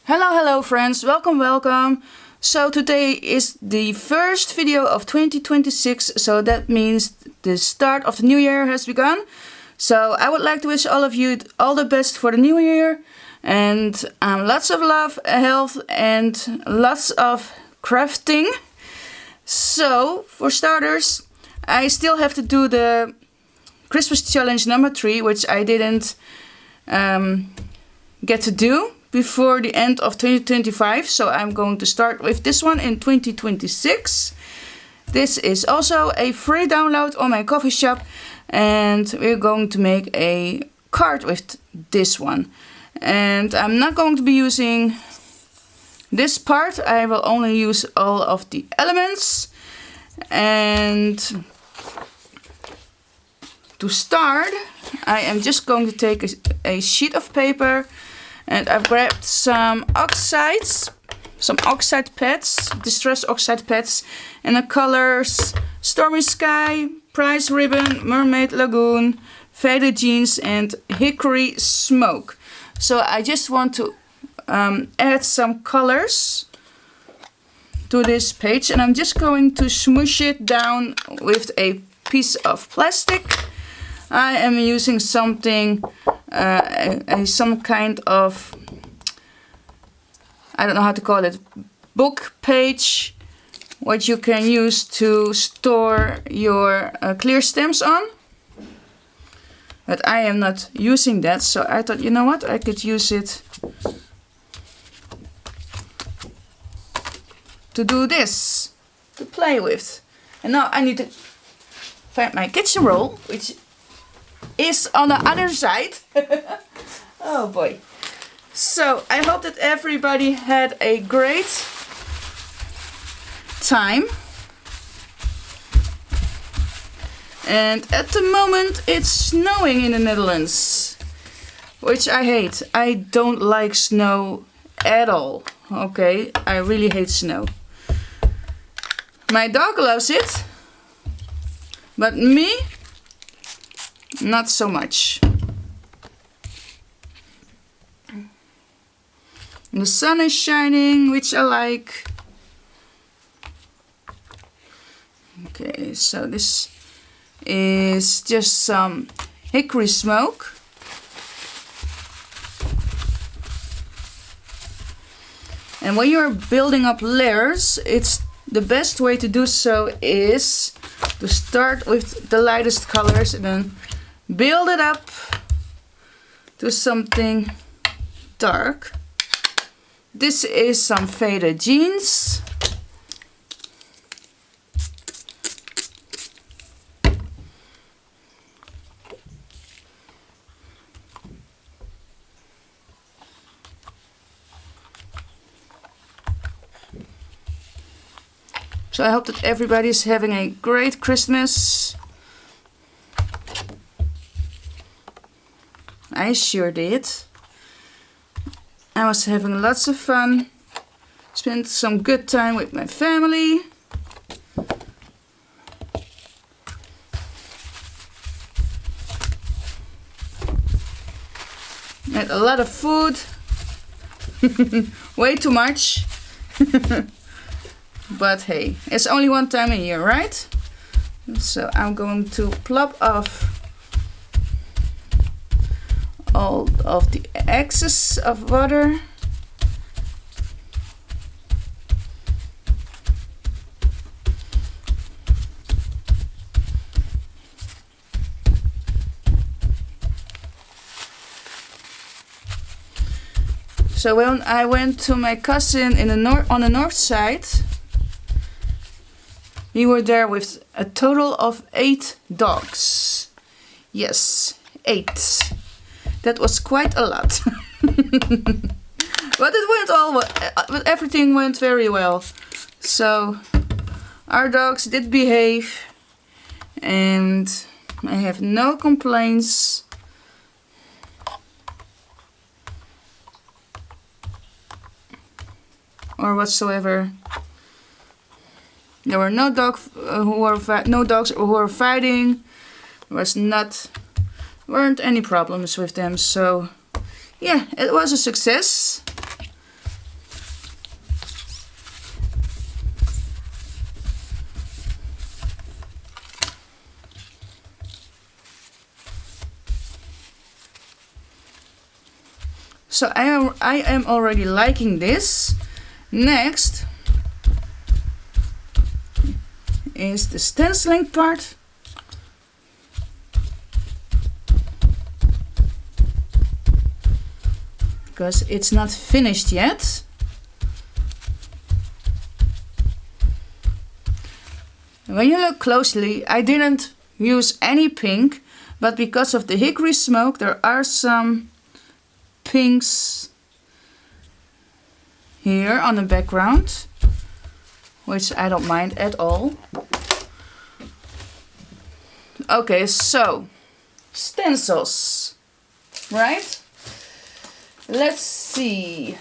Hello friends, welcome. So today is the first video of 2026, so that means the start of the new year has begun. So I would like to wish all of you all the best for the new year and lots of love, health and lots of crafting. So for starters, I still have to do the Christmas challenge number 3, which I didn't get to do before the end of 2025, so I'm going to start with this one in 2026. This is also a free download on my coffee shop, and we're going to make a card with this one. And I'm not going to be using this part, I will only use all of the elements. And to start, I am just going to take a sheet of paper. And I've grabbed some oxides, some oxide pads, distress oxide pads, in the colors Stormy Sky, Price Ribbon, Mermaid Lagoon, Faded Jeans and Hickory Smoke. So I just want to add some colors to this page, and I'm just going to smoosh it down with a piece of plastic. I am using something, some kind of, I don't know how to call it, book page, what you can use to store your clear stamps on. But I am not using that, so I thought, you know what, I could use it to do this, to play with. And now I need to find my kitchen roll, which is on the other side. Oh boy. So I hope that everybody had a great time. And at the moment it's snowing in the Netherlands, which I hate. I don't like snow at all. Okay, I really hate snow. My dog loves it, but me, not so much. The sun is shining, which I like. Okay, so this is just some hickory smoke. And when you're building up layers, the best way to do so is to start with the lightest colors and then build it up to something dark. This is some faded jeans. So I hope that everybody is having a great Christmas. I sure did. I was having lots of fun. Spent some good time with my family. Had a lot of food. Way too much. But hey, it's only one time a year, right? So I'm going to plop off all of the excess of water. So when I went to my cousin in the on the north side, we were there with a total of 8 dogs. Yes, 8. That was quite a lot. But it went all well. Everything went very well. So our dogs did behave and I have no complaints. Or whatsoever. There were no dogs who were fighting. There weren't any problems with them. So yeah, it was a success. So I am already liking this. Next is the stenciling part. Because it's not finished yet. When you look closely, I didn't use any pink, but because of the hickory smoke there are some pinks here on the background, which I don't mind at all. Okay, so stencils, right? Let's see.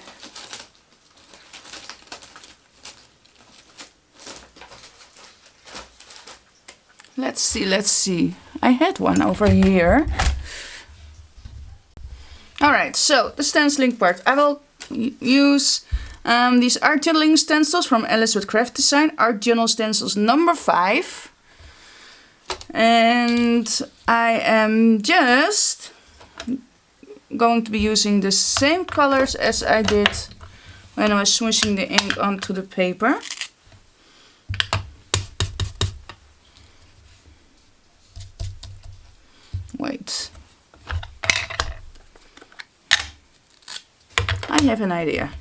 Let's see. I had one over here. Alright, so the stenciling part. I will use these art journaling stencils from Alice with Craft Design. Art journal stencils number 5. And I am just going to be using the same colors as I did when I was smooshing the ink onto the paper. Wait. I have an idea.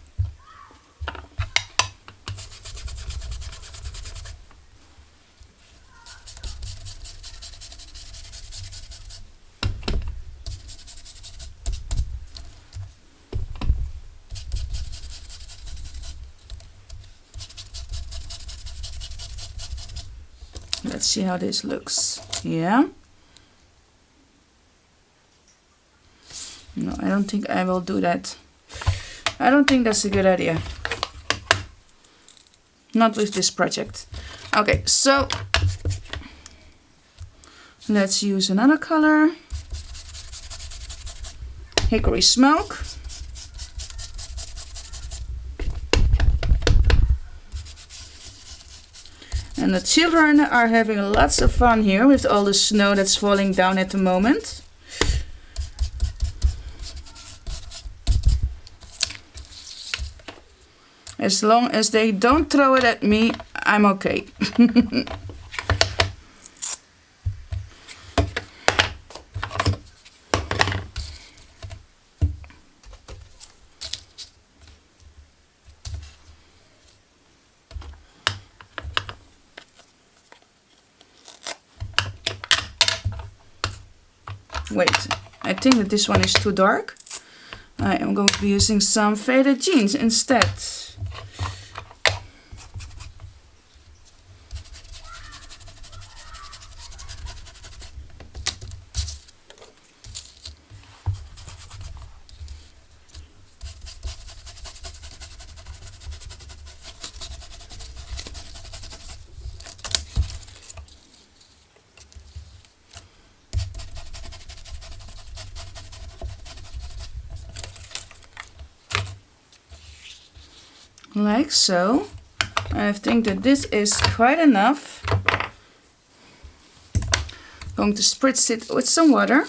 Let's see how this looks. Yeah. No, I don't think I will do that. I don't think that's a good idea. Not with this project. Okay, so let's use another color. Hickory smoke. And the children are having lots of fun here with all the snow that's falling down at the moment. As long as they don't throw it at me, I'm okay. Wait, I think that this one is too dark. I am going to be using some faded jeans instead. Like so. I think that this is quite enough. Going to spritz it with some water.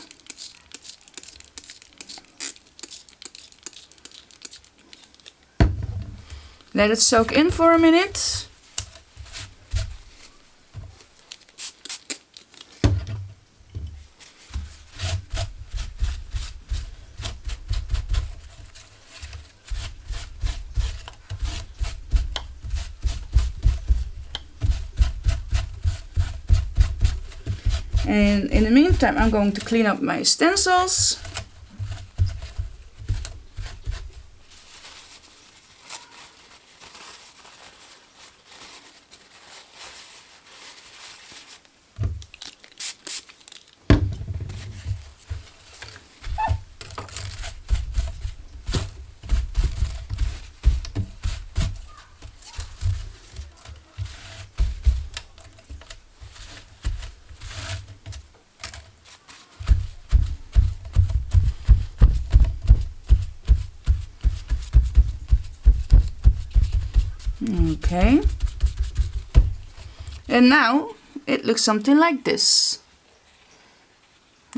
Let it soak in for a minute. And in the meantime, I'm going to clean up my stencils. Okay, and now it looks something like this.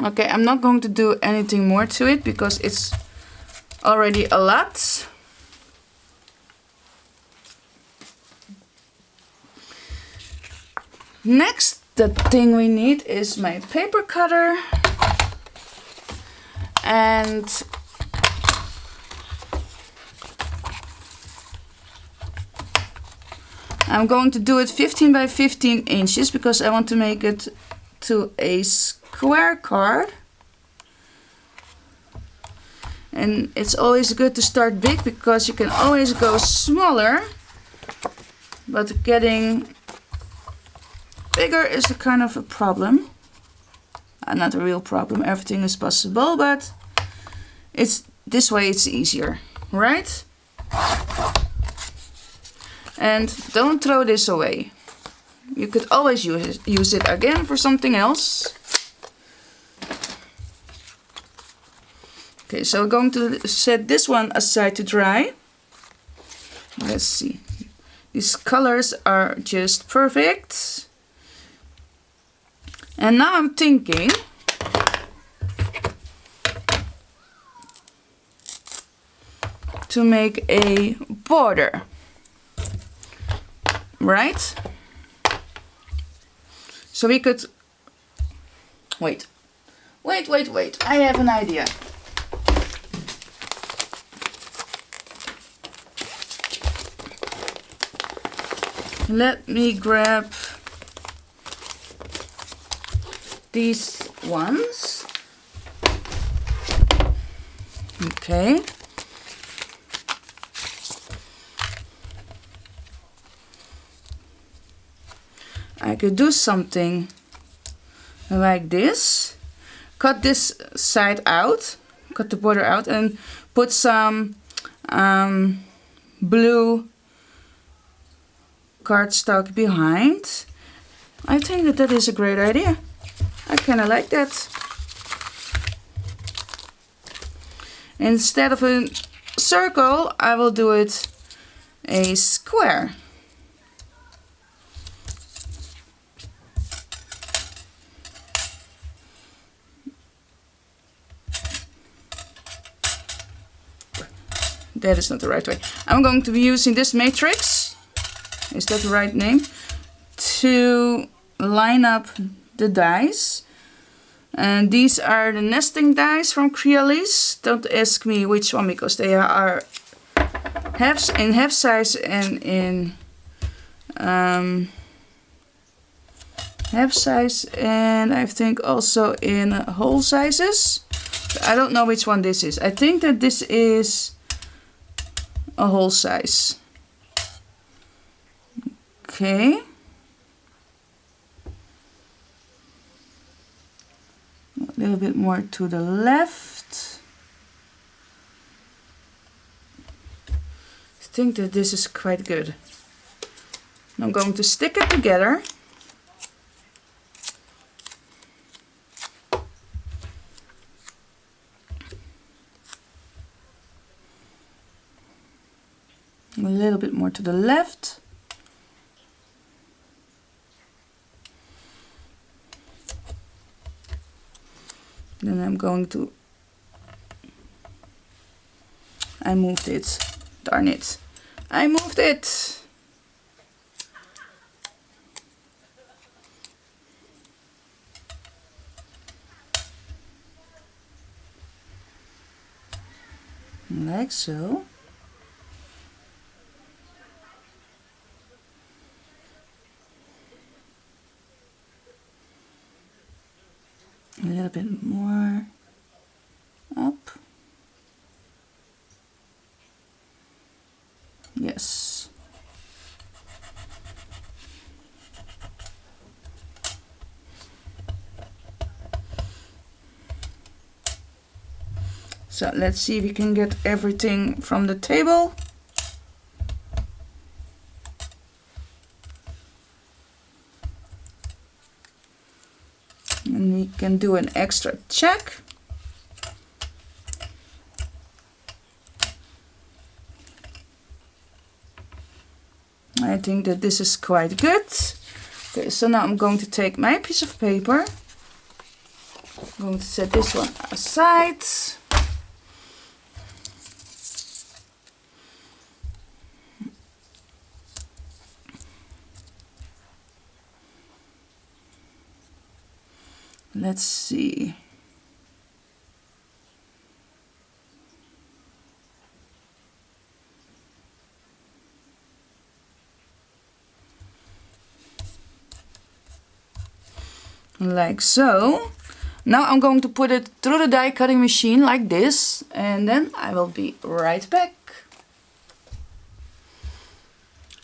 Okay, I'm not going to do anything more to it because it's already a lot. Next, the thing we need is my paper cutter. And I'm going to do it 15 by 15 inches because I want to make it to a square card. And it's always good to start big because you can always go smaller, but getting bigger is a kind of a problem. Not a real problem, everything is possible, but it's this way it's easier, right? And don't throw this away. You could always use it again for something else. Okay, so we're going to set this one aside to dry. Let's see. These colors are just perfect. And now I'm thinking to make a border. Right? So we could... Wait. I have an idea. Let me grab these ones. Okay. I could do something like this. Cut this side out, cut the border out, and put some blue cardstock behind. I think that is a great idea. I kind of like that. Instead of a circle, I will do it a square. That is not the right way. I'm going to be using this matrix, is that the right name, to line up the dies. And these are the nesting dies from Crealies. Don't ask me which one because they are in half size and in half size, and I think also in whole sizes. I don't know which one this is. I think that this is a whole size. Okay. A little bit more to the left. I think that this is quite good. I'm going to stick it together. A little bit more to the left. Then I'm going to... I moved it. Darn it. I moved it. Like so. A little bit more up. Yes. So let's see if we can get everything from the table. And we can do an extra check. I think that this is quite good. Okay, so now I'm going to take my piece of paper. I'm going to set this one aside. Let's see. Like so. Now I'm going to put it through the die cutting machine like this, and then I will be right back.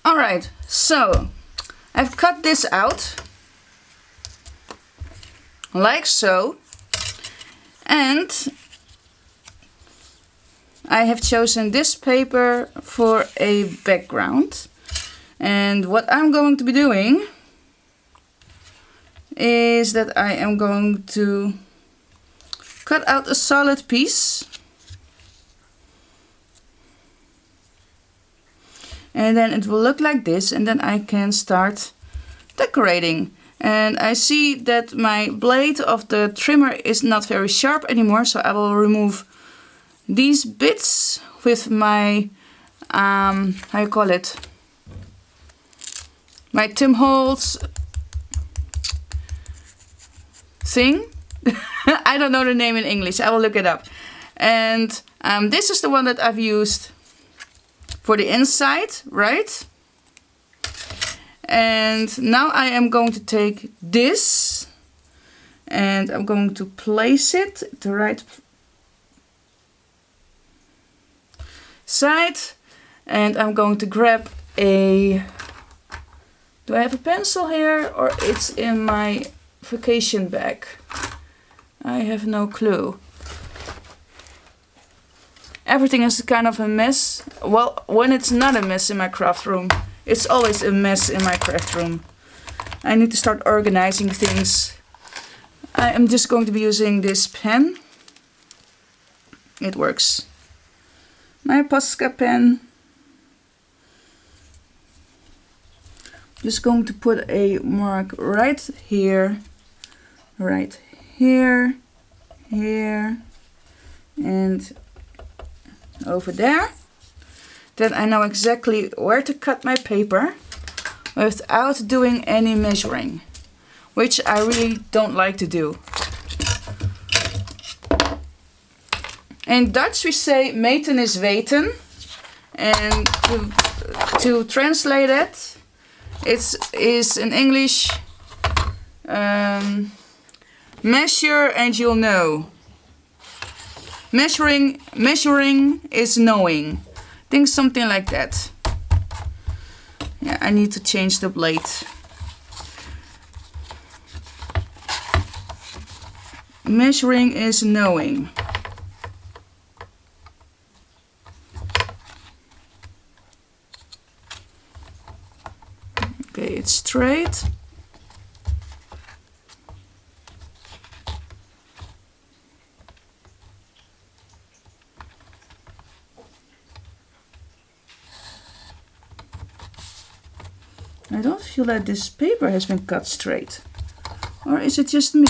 Alright, so I've cut this out like so, and I have chosen this paper for a background. And what I'm going to be doing is that I am going to cut out a solid piece, and then it will look like this, and then I can start decorating. And I see that my blade of the trimmer is not very sharp anymore, so I will remove these bits with my how you call it, my Tim Holtz thing. I don't know the name in English, I will look it up. And this is the one that I've used for the inside, right? And now I am going to take this and I'm going to place it the right side, and I'm going to grab a, do I have a pencil here, or it's in my vacation bag? I have no clue. Everything is kind of a mess. Well, when it's not a mess in my craft room, it's always a mess in my craft room. I need to start organizing things. I am just going to be using this pen. It works. My Posca pen. Just going to put a mark right here, here, and over there. Then I know exactly where to cut my paper without doing any measuring, which I really don't like to do. In Dutch we say meten is weten, and to translate it, it is in English measure and you'll know. Measuring is knowing. Think something like that. Yeah, I need to change the blade. Measuring is knowing. Okay, it's straight. I don't feel that this paper has been cut straight. Or is it just me?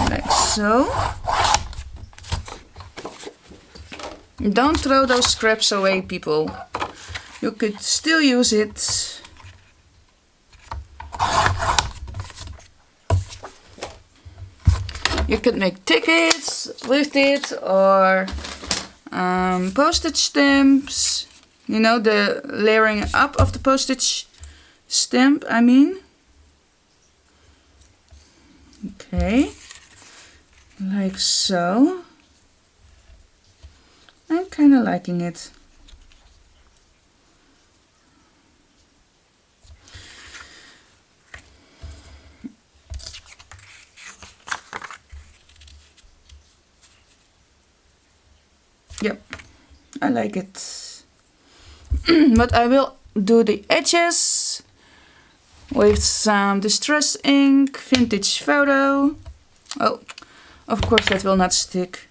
Like so. Don't throw those scraps away, people. You could still use it. You could make tickets with it, or postage stamps. You know, the layering up of the postage stamp, I mean. Okay. Like so. I'm kind of liking it. Yep, I like it. But I will do the edges with some distress ink, vintage photo. Oh, of course that will not stick.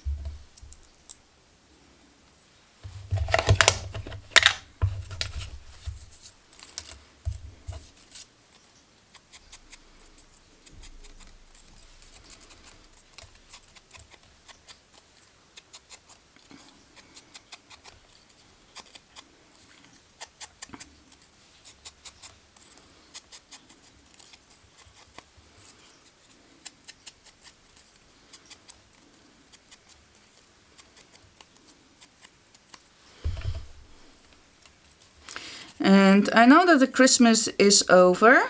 And I know that the Christmas is over,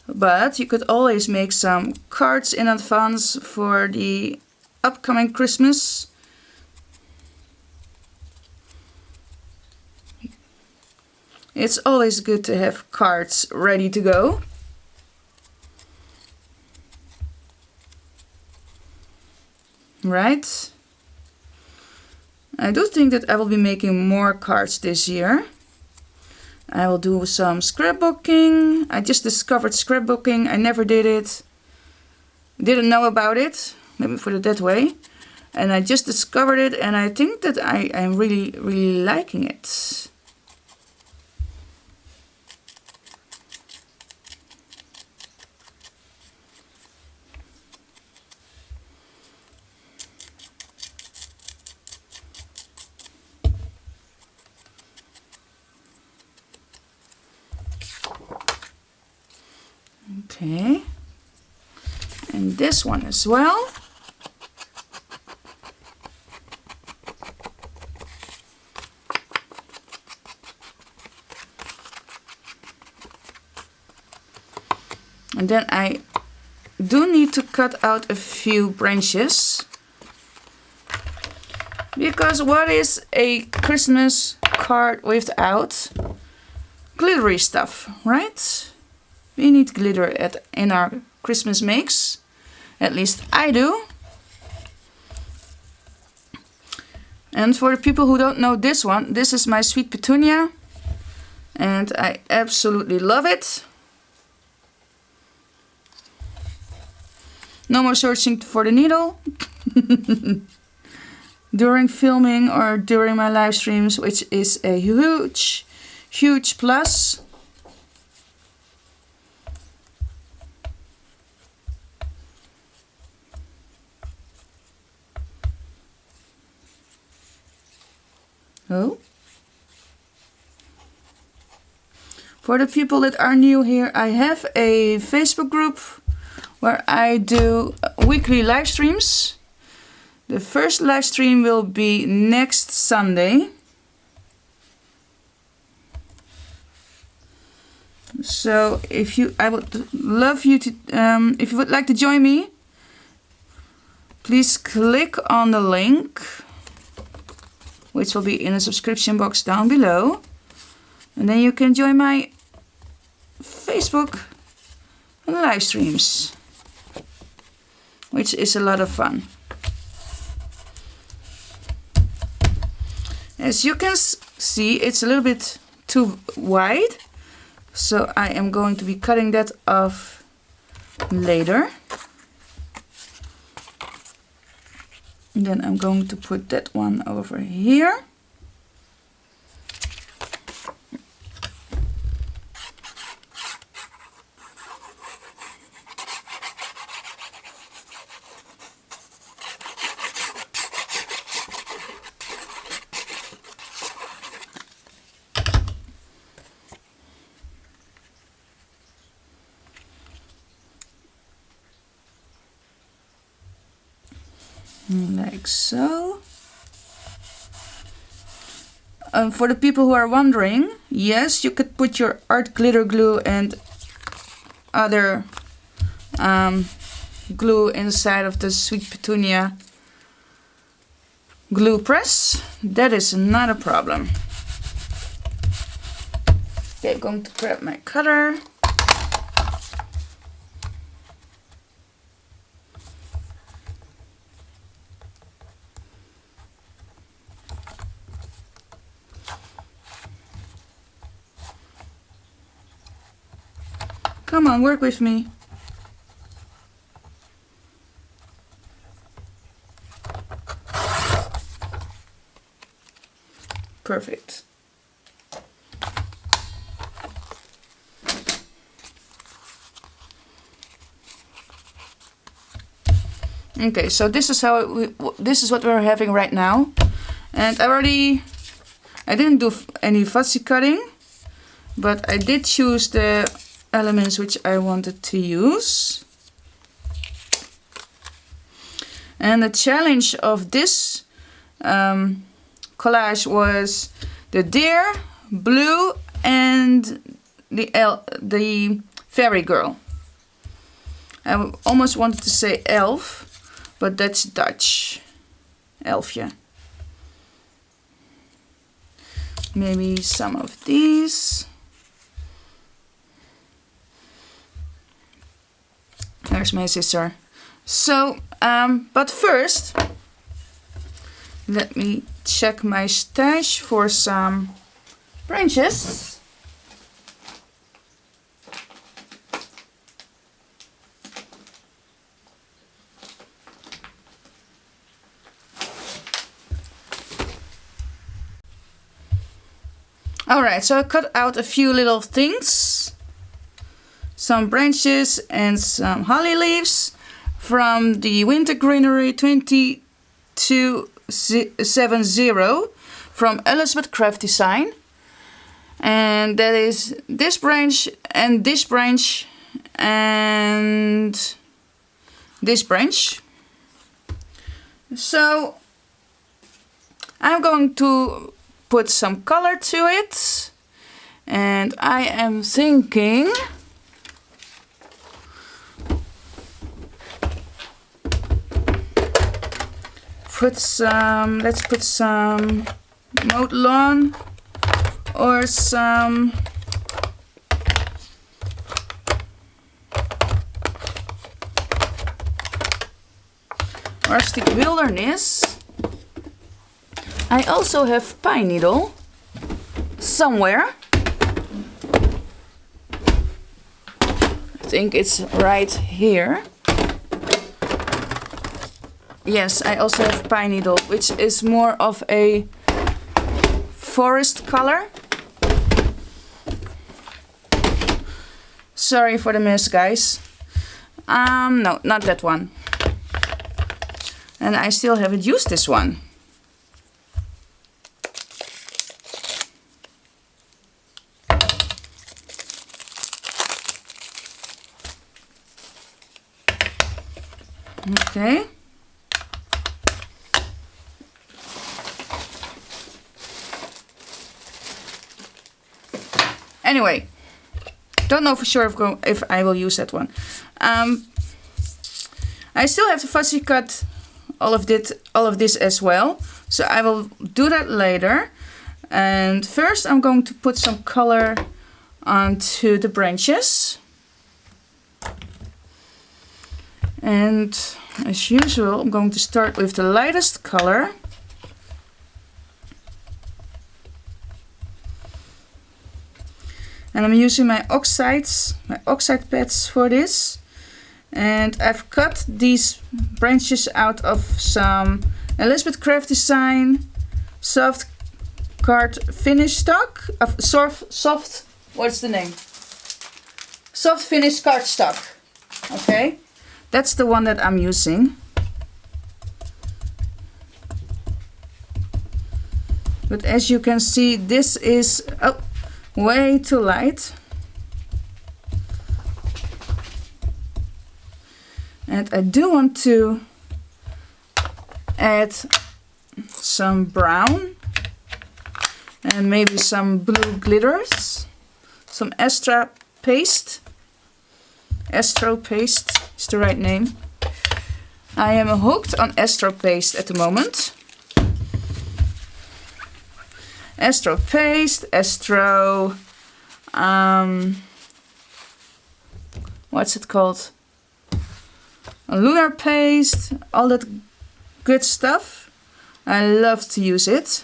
but you could always make some cards in advance for the upcoming Christmas. It's always good to have cards ready to go. Right? I do think that I will be making more cards this year. I will do some scrapbooking. I just discovered scrapbooking. I never did it. Didn't know about it. Let me put it that way. And I just discovered it, and I think that I am really, really liking it. Okay, and this one as well. And then I do need to cut out a few branches, because what is a Christmas card without glittery stuff, right? We need glitter in our Christmas makes. At least I do. And for the people who don't know this one, this is my sweet petunia. And I absolutely love it. No more searching for the needle. During filming or during my live streams, which is a huge, huge plus. Oh. For the people that are new here, I have a Facebook group where I do weekly live streams. The first live stream will be next Sunday. So I would love you to, if you would like to join me, please click on the link, which will be in the subscription box down below. And then you can join my Facebook live streams, which is a lot of fun. As you can see, it's a little bit too wide, so I am going to be cutting that off later. And then I'm going to put that one over here. Like so. For the people who are wondering, yes, you could put your art glitter glue and other glue inside of the sweet petunia glue press. That is not a problem. Okay, I'm going to grab my cutter. Come on, work with me. Perfect. Okay, so this is this is what we're having right now, and I didn't do any fussy cutting, but I did choose the elements which I wanted to use. And the challenge of this collage was the deer, blue, and the fairy girl. I almost wanted to say elf, but that's Dutch. Elfje. Maybe some of these. There's my sister. So, but first, let me check my stash for some branches. Alright, so I cut out a few little things. Some branches and some holly leaves from the Winter Greenery 2270 from Elizabeth Craft Design. And that is this branch and this branch and this branch. So I'm going to put some color to it, and I am thinking let's put some Mowed lawn or some Rustic wilderness. I also have pine needle somewhere. I think it's right here. Yes, I also have pine needle, which is more of a forest color. Sorry for the mess, guys. No, not that one. And I still haven't used this one. Okay. Anyway, don't know for sure if I will use that one. I still have to fussy cut all of this as well, so I will do that later. And first I'm going to put some color onto the branches. And as usual, I'm going to start with the lightest color. And I'm using my oxide pads for this. And I've cut these branches out of some Elizabeth Craft Design soft card finish stock. What's the name? Soft finish cardstock. Okay. That's the one that I'm using. But as you can see, this is way too light. And I do want to add some brown and maybe some blue glitters. Some Astro paste. Astro paste is the right name. I am hooked on Astro paste at the moment. Astro paste, Astro, what's it called? A lunar paste, all that good stuff. I love to use it.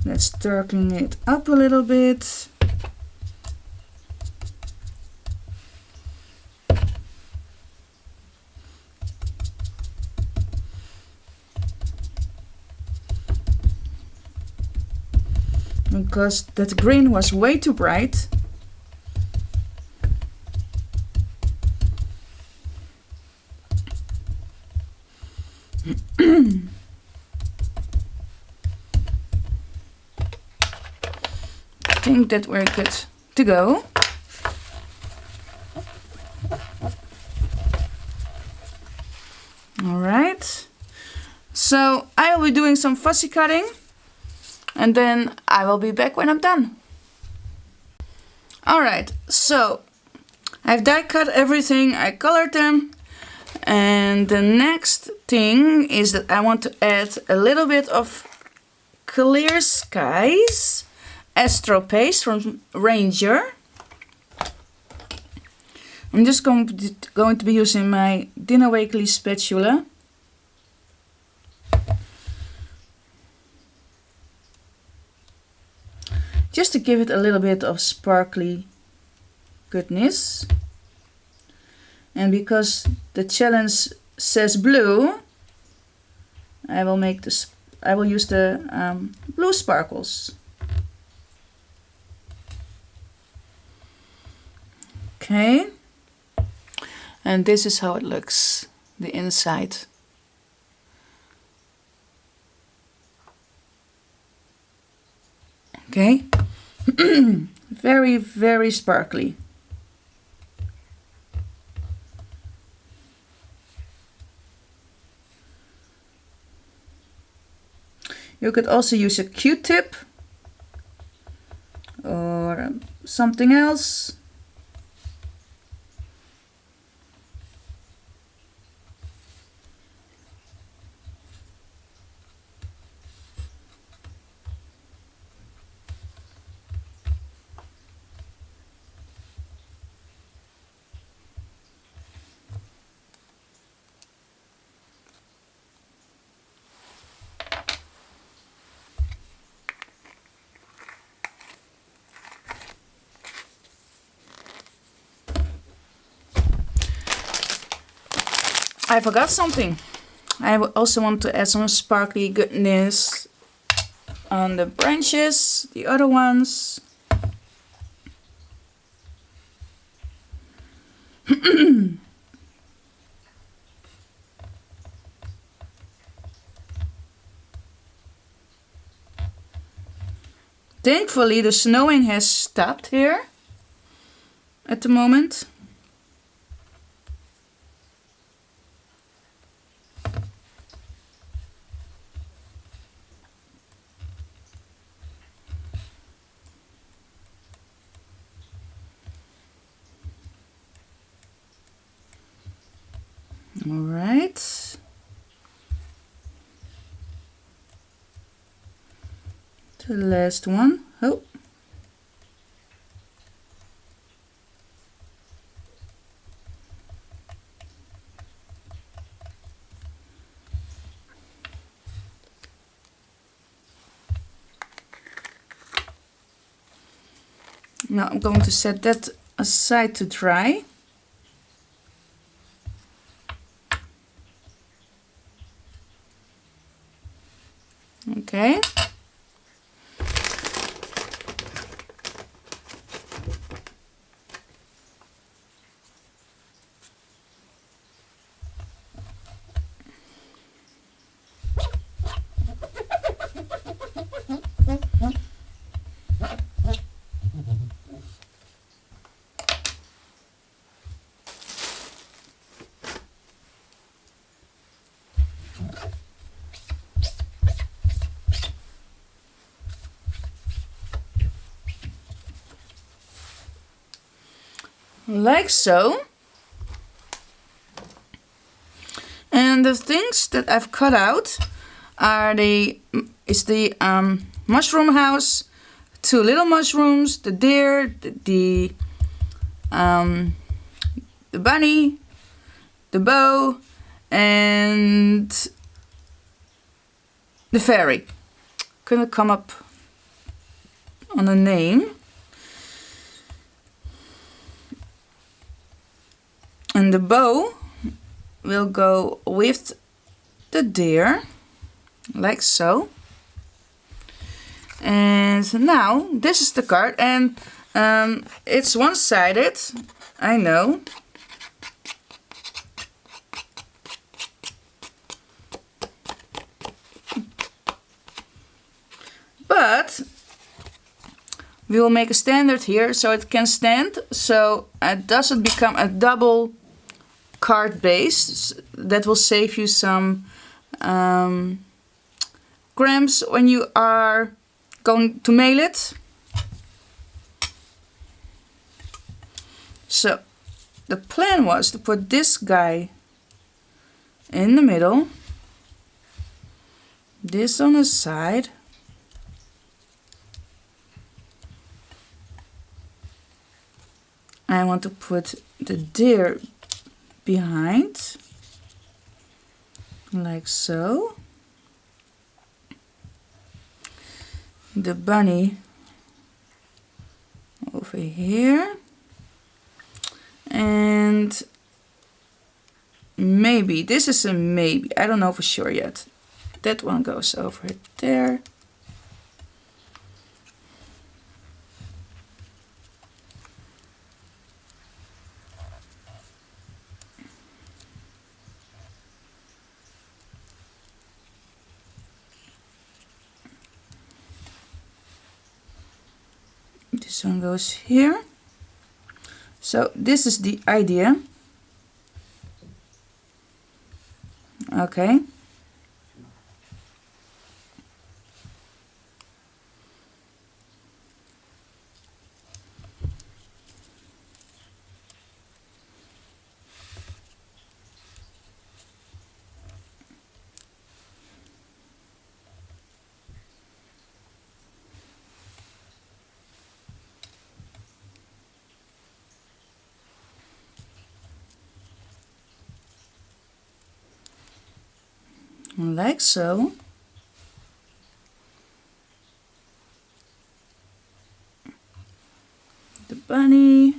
Let's darken it up a little bit. Because that green was way too bright. I think that we're good to go. All right. So I will be doing some fussy cutting, and then I will be back when I'm done. Alright, so I've die cut everything, I colored them, and the next thing is that I want to add a little bit of Clear Skies Astro paste from Ranger. I'm just going to be using my Dinner Wakely spatula. Just to give it a little bit of sparkly goodness. And because the challenge says blue, I will use the blue sparkles. Okay. And this is how it looks, the inside. Okay. Very, very sparkly. You could also use a Q-tip or something else. I forgot something. I also want to add some sparkly goodness on the branches, the other ones. Thankfully the snowing has stopped here at the moment. All right. The last one. Oh. Now I'm going to set that aside to dry. Okay. Like so. And the things that I've cut out are the mushroom house, 2 little mushrooms, the deer, the bunny, the bow, and the fairy. Couldn't come up on a name. And the bow will go with the deer, like so. And now this is the card, and it's one-sided, I know. But we will make a standard here so it can stand, so it doesn't become a double card base. That will save you some grams when you are going to mail it. So the plan was to put this guy in the middle, this on the side, I want to put the deer behind, like so, the bunny over here, and maybe, this is a maybe, I don't know for sure yet, that one goes over there. This one goes here. So this is the idea. Okay. Like so. The bunny.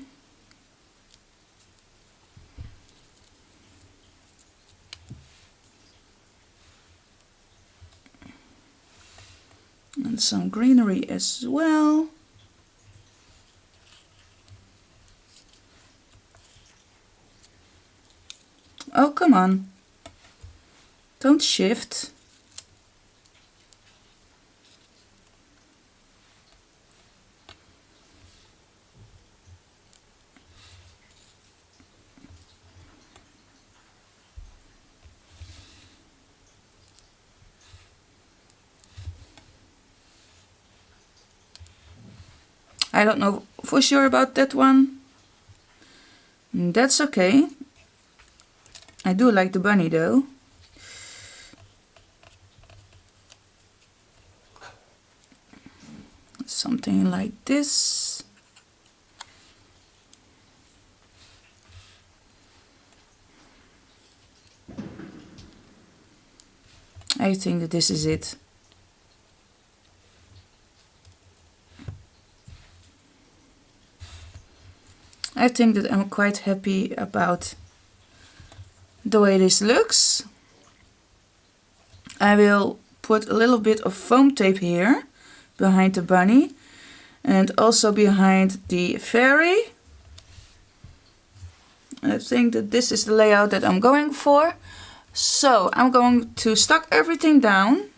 And some greenery as well. Oh, come on. Don't shift. I don't know for sure about that one. That's okay. I do like the bunny though. Something like this. I think that this is it. I think that I'm quite happy about the way this looks. I will put a little bit of foam tape here behind the bunny and also behind the fairy. I think that this is the layout that I'm going for. So I'm going to stock everything down.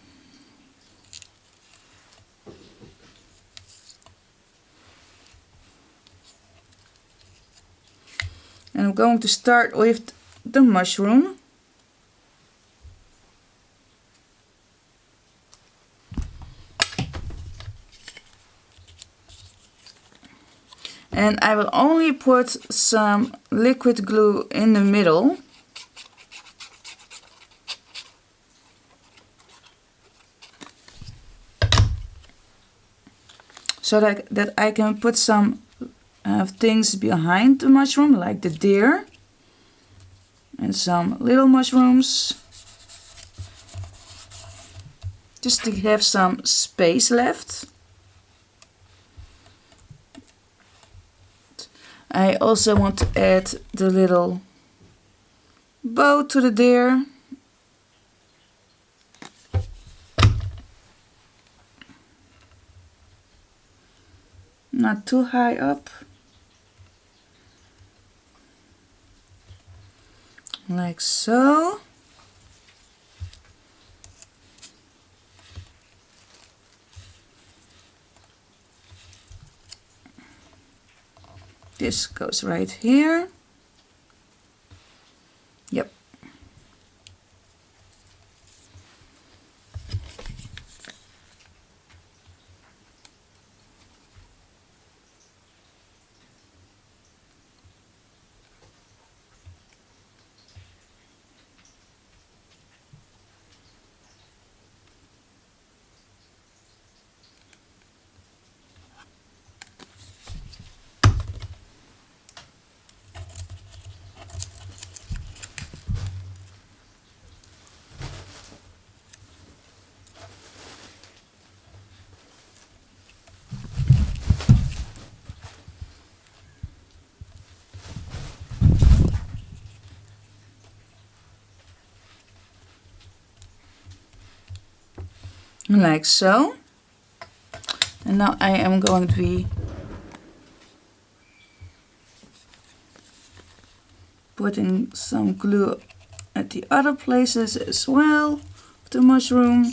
And I'm going to start with the mushroom. And I will only put some liquid glue in the middle. So that I can put some things behind the mushroom, like the deer. And some little mushrooms. Just to have some space left. I also want to add the little bow to the deer. Not too high up. Like so. This goes right here. Yep. like so. And now I am going to be putting some glue at the other places as well of the mushroom.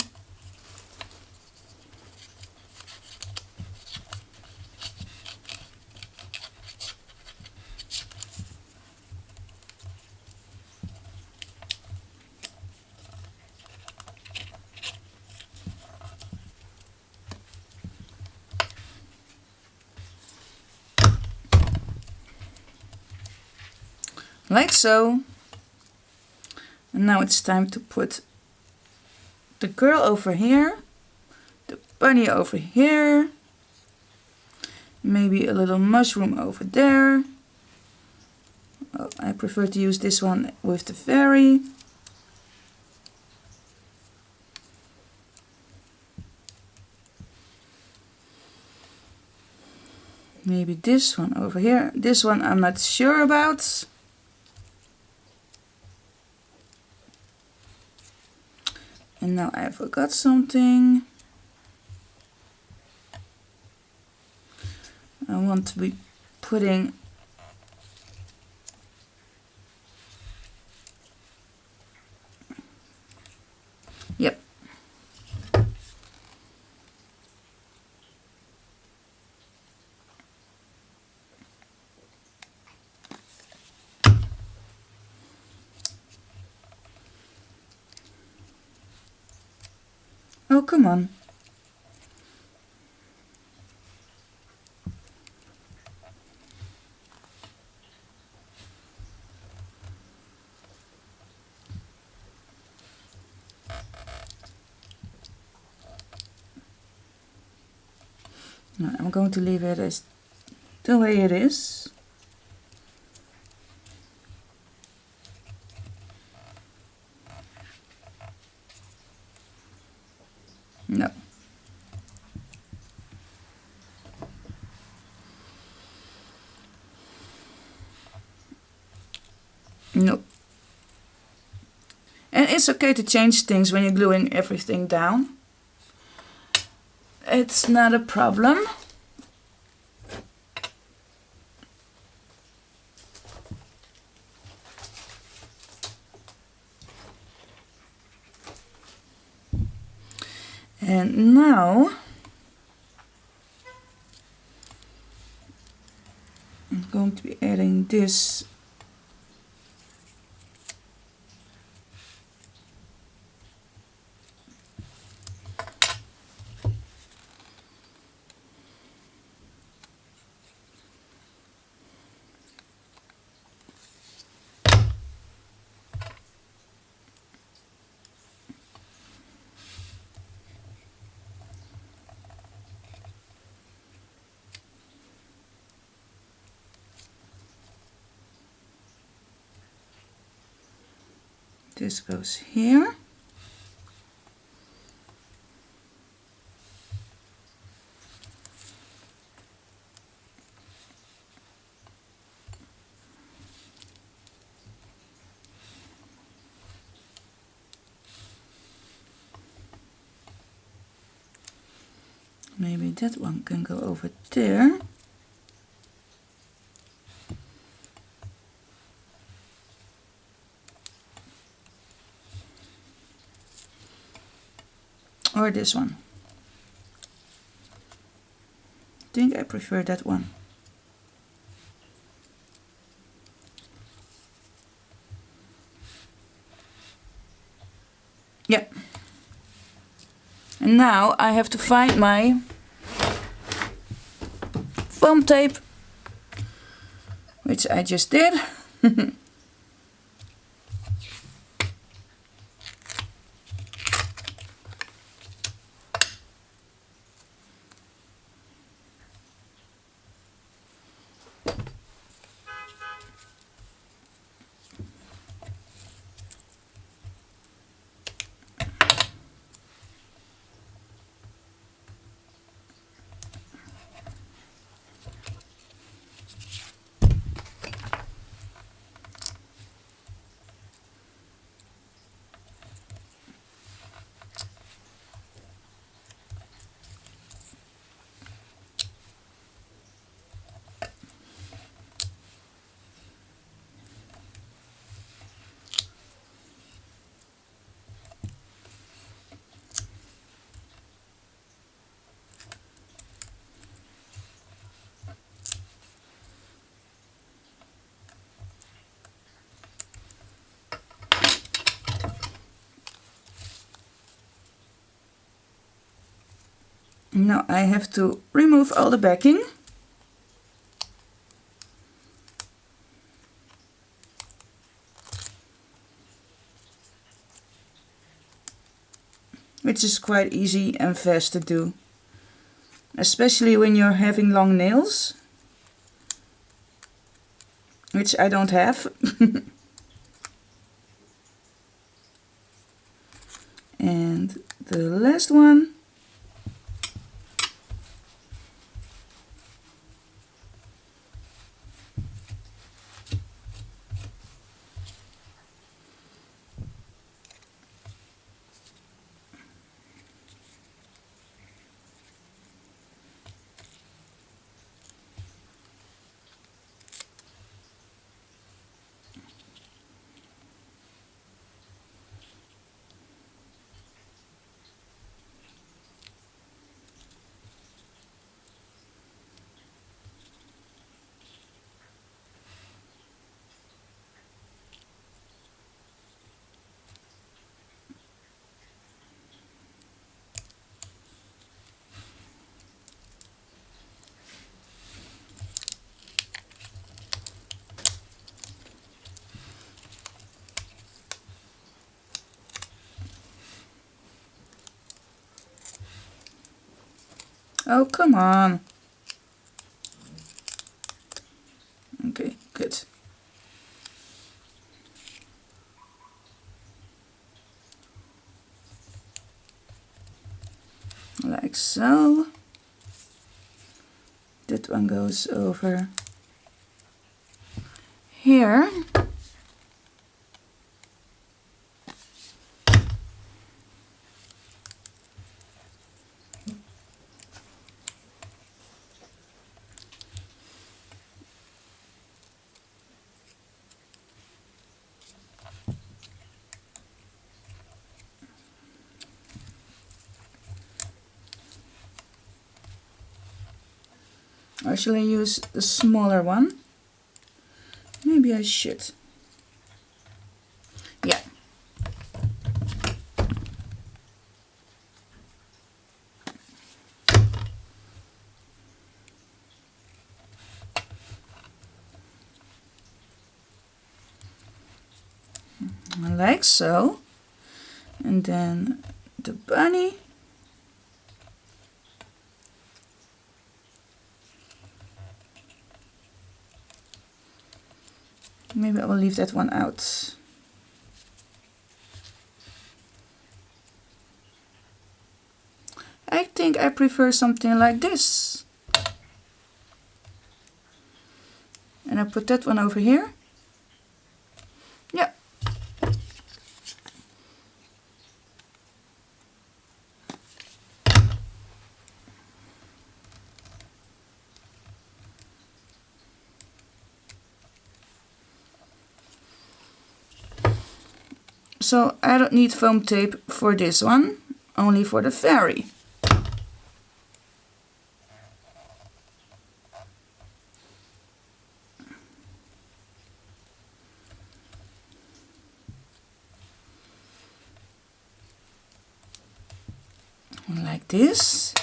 Like so. And now it's time to put the girl over here, the bunny over here, maybe a little mushroom over there. Oh, I prefer to use this one with the fairy. Maybe this one over here. This one I'm not sure about. And now I forgot something. I want to be putting yep. Oh, come on. No, I'm going to leave it as the way it is. No. No. And it's okay to change things when you're gluing everything down. It's not a problem. And now I'm going to be adding this this goes here. Maybe that one can go over there. Or this one. I think I prefer that one. Yeah. And now I have to find my foam tape, which I just did. Now I have to remove all the backing. Which is quite easy and fast to do. Especially when you're having long nails. Which I don't have. And the last one. Oh, come on. Okay, good. Like so. That one goes over here. Or shall I use the smaller one? Maybe I should. Yeah. Like so. And then the bunny. Maybe I will leave that one out. I think I prefer something like this. And I put that one over here. Yeah. So I don't need foam tape for this one, only for the fairy. Like this.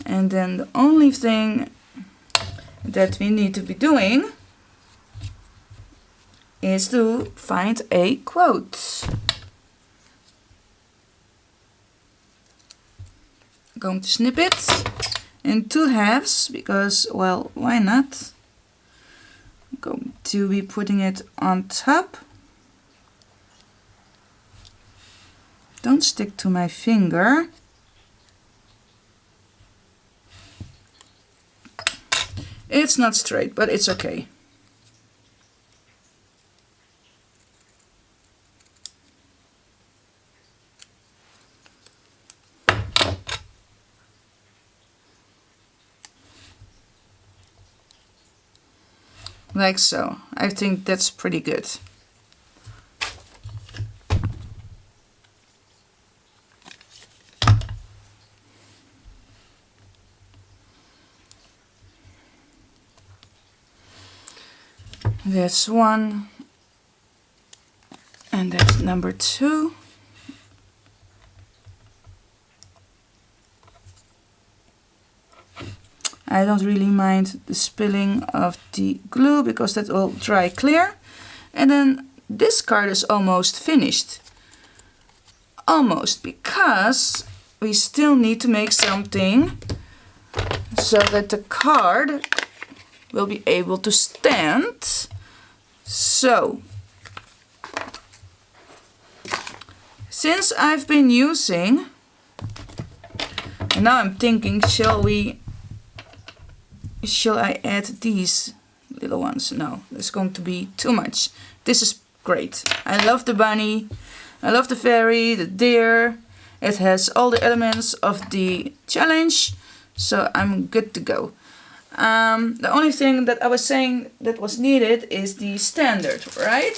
And then the only thing that we need to be doing is to find a quote. I'm going to snip it in 2 halves because, well, why not? I'm going to be putting it on top. Don't stick to my finger. It's not straight, but it's okay. Like so. I think that's pretty good. That's one. And that's number 2. I don't really mind the spilling of the glue because that will dry clear. And then this card is almost finished. Almost, because we still need to make something so that the card will be able to stand. So, since I've been using, and now I'm thinking, shall I add these little ones? No, there's going to be too much. This is great. I love the bunny, I love the fairy, the deer. It has all the elements of the challenge, so I'm good to go. The only thing that I was saying that was needed is the standard, right?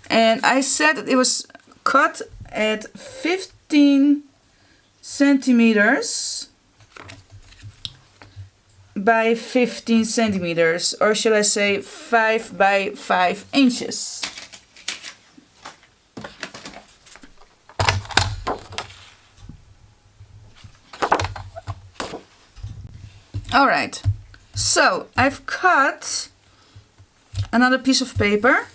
And I said that it was cut at 15 centimeters by 15 centimeters, or should I say 5 by 5 inches. Alright, so I've cut another piece of paper,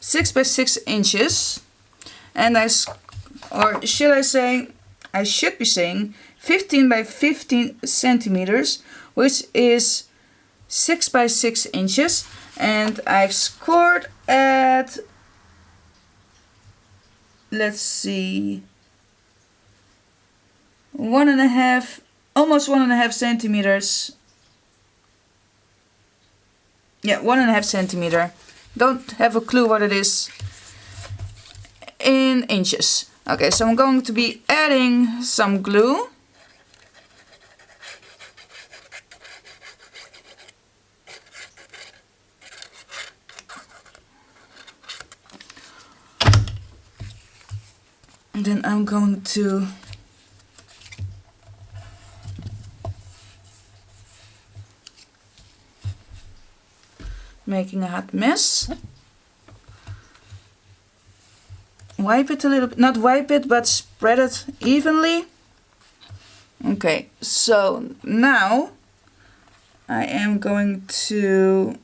6 by 6 inches, and I should be saying 15 by 15 centimeters, which is 6 by 6 inches, and I've scored at, let's see, 1.5, almost 1.5 centimeters. Yeah, 1.5 centimeter. Don't have a clue what it is in inches. Okay, so I'm going to be adding some glue. And then I'm going to making a hot mess. Wipe it a little bit, not wipe it, but spread it evenly. Okay, so now I am going to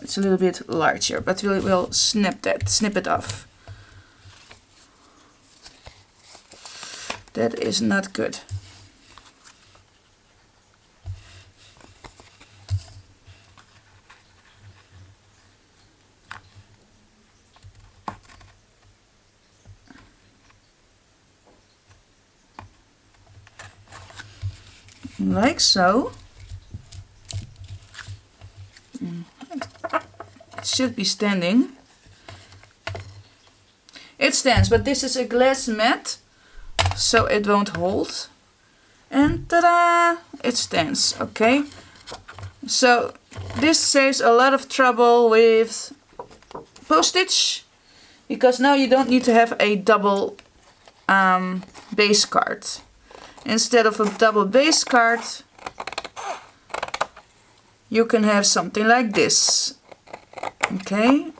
it's a little bit larger, but we will snip it off. That is not good. Like so. It should be standing. It stands, but this is a glass mat, so it won't hold. And ta-da! It stands, okay? So this saves a lot of trouble with postage, because now you don't need to have a double base card. Instead of a double base card, you can have something like this. Okay?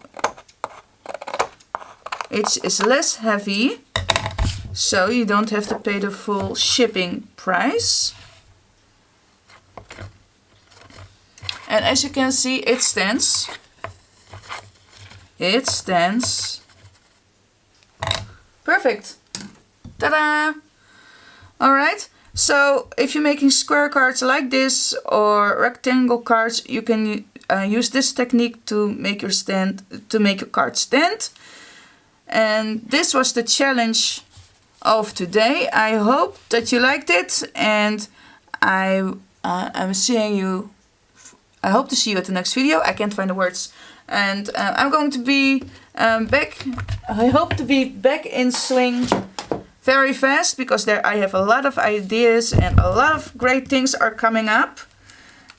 It is less heavy, so you don't have to pay the full shipping price. And as you can see, it stands. It stands. Perfect. Ta-da! Alright, so if you're making square cards like this or rectangle cards, you can use this technique to make your card stand. And this was the challenge of today. I hope that you liked it, and I hope to see you at the next video. I can't find the words. And I'm going to be back. I hope to be back in swing very fast, because there I have a lot of ideas and a lot of great things are coming up.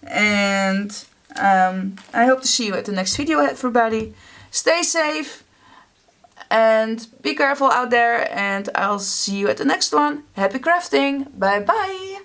And I hope to see you at the next video, everybody. Stay safe and be careful out there, and I'll see you at the next one. Happy crafting. Bye bye.